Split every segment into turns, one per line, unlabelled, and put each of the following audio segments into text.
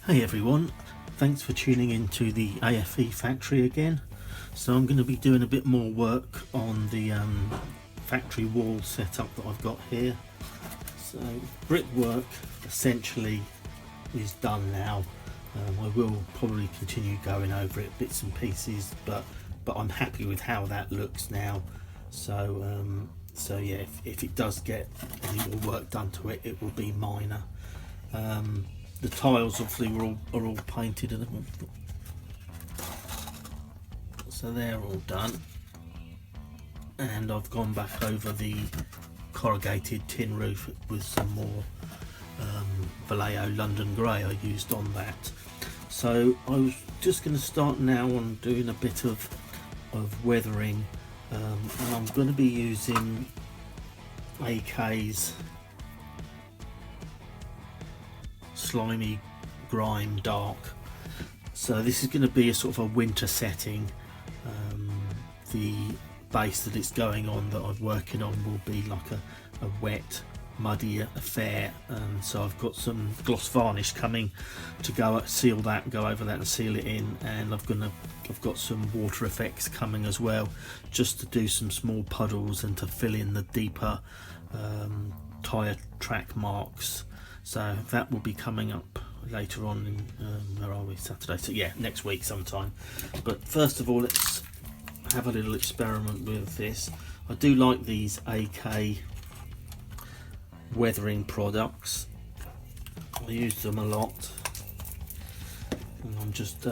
Hey everyone, thanks for tuning into the AFE factory again. So I'm going to be doing a bit more work on the factory wall setup that I've got here. So brickwork essentially is done now. I will probably continue going over it bits and pieces, but I'm happy with how that looks now. So yeah, if it does get any more work done to it, it will be minor. The tiles obviously are all painted, and so they're all done. And I've gone back over the corrugated tin roof with some more Vallejo London Grey I used on that. So I was just going to start now on doing a bit of weathering, and I'm going to be using AK's Slimy Grime Dark. So this is going to be a sort of a winter setting. The base that it's going on, that I'm working on, will be like a wet, muddy affair, and so I've got some gloss varnish coming to go seal that, go over that and seal it in, and I've got some water effects coming as well, just to do some small puddles and to fill in the deeper tyre track marks. So that will be coming up later on in where are we, Saturday, so yeah, next week sometime. But first of all, let's have a little experiment with this. I do like these AK weathering products. I use them a lot, and I'm just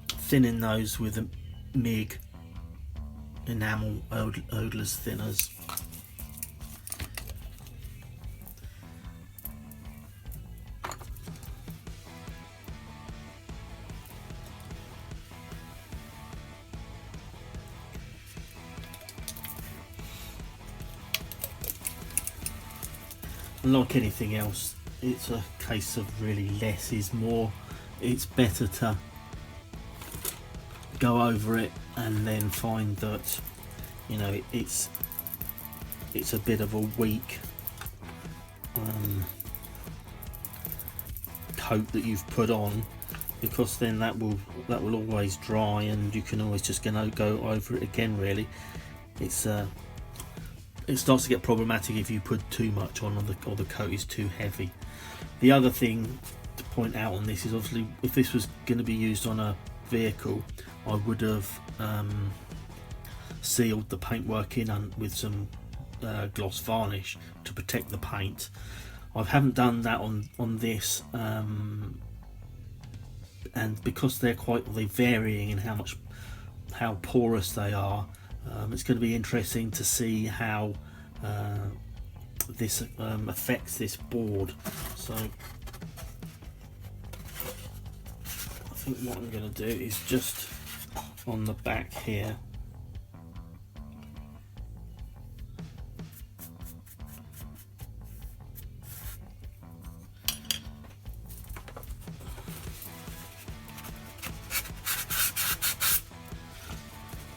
thinning those with a MIG enamel odourless thinners. Like anything else, it's a case of really less is more. It's better to go over it and then find that, you know, it's a bit of a weak coat that you've put on, because then that will always dry, and you can always just go over it again. Really, it starts to get problematic if you put too much on, or the coat is too heavy. The other thing to point out on this is, obviously, if this was going to be used on a vehicle, I would have sealed the paintwork in with some gloss varnish to protect the paint. I haven't done that on this, and because they're varying in how porous they are. It's going to be interesting to see how this affects this board. So I think what I'm going to do is just on the back here,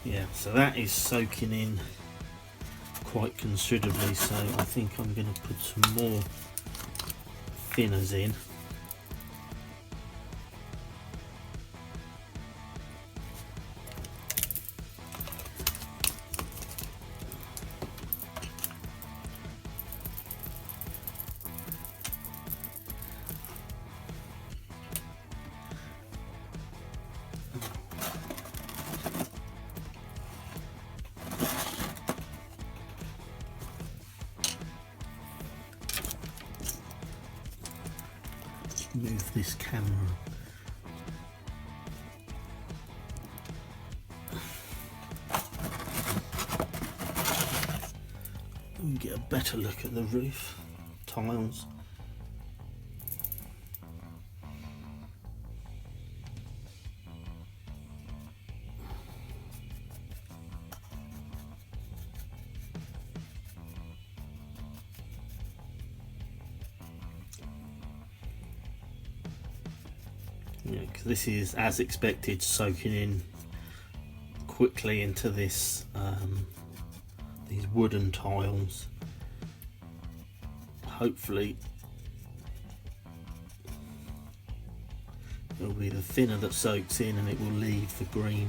yeah, so that is soaking in quite considerably, so I think I'm going to put some more thinners in. Move this camera. And get a better look at the roof tiles. Yeah, because this is, as expected, soaking in quickly into this these wooden tiles. Hopefully it'll be the thinner that soaks in and it will leave the green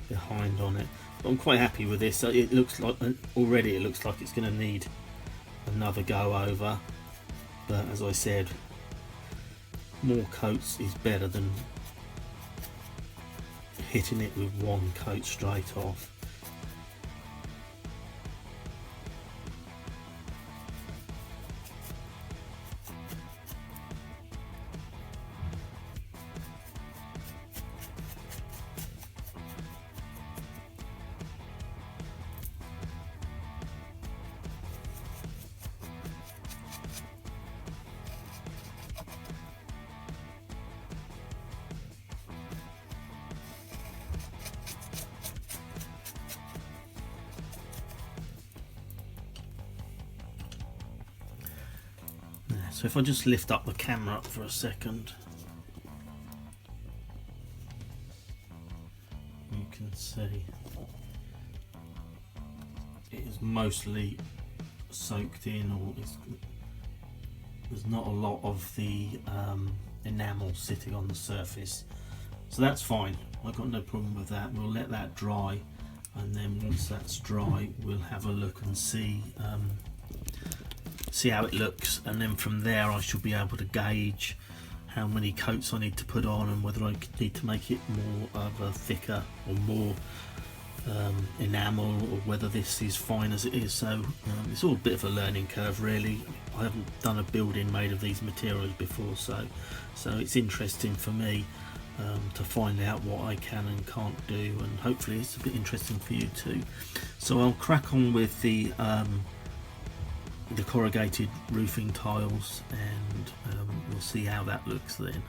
behind on it. But I'm quite happy with this. It looks like, already it looks like it's going to need another go over, but as I said, more coats is better than hitting it with one coat straight off. So if I just lift up the camera up for a second, you can see it is mostly soaked in, or there's not a lot of the enamel sitting on the surface, so that's fine. I've got no problem with that. We'll let that dry, and then once that's dry we'll have a look and see how it looks, and then from there I should be able to gauge how many coats I need to put on and whether I need to make it more of a thicker or more enamel, or whether this is fine as it is. So it's all a bit of a learning curve really. I haven't done a building made of these materials before, so it's interesting for me to find out what I can and can't do, and hopefully it's a bit interesting for you too. So I'll crack on with the corrugated roofing tiles, and we'll see how that looks then.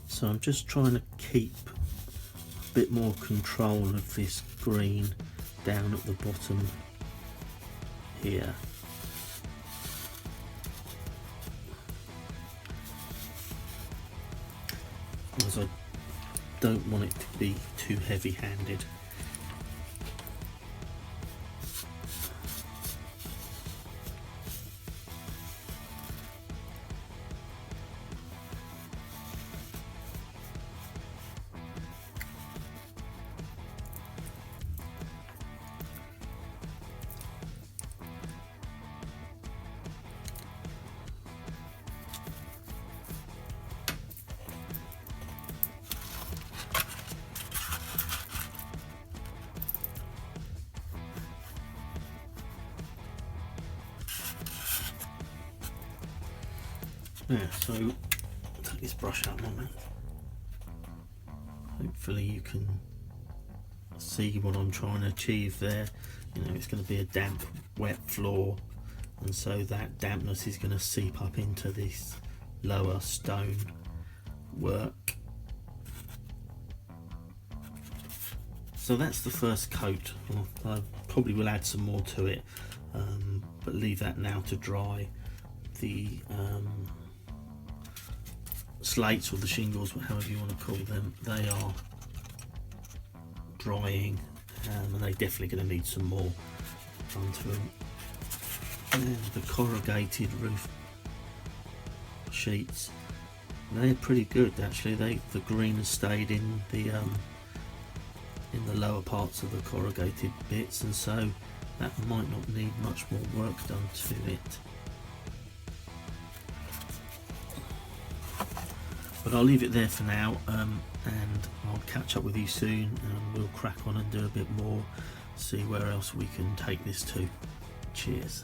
So I'm just trying to keep a bit more control of this green down at the bottom here. As I don't want it to be too heavy-handed. Yeah, so take this brush out a moment. Hopefully you can see what I'm trying to achieve there. You know, it's going to be a damp, wet floor, and so that dampness is going to seep up into this lower stone work. So that's the first coat. I probably will add some more to it, but leave that now to dry. The slates, or the shingles, however you want to call them, they are drying, and they're definitely going to need some more onto them. And the corrugated roof sheets, they're pretty good actually. The green has stayed in the lower parts of the corrugated bits, and so that might not need much more work done to it. But I'll leave it there for now, and I'll catch up with you soon, and we'll crack on and do a bit more, see where else we can take this to. Cheers.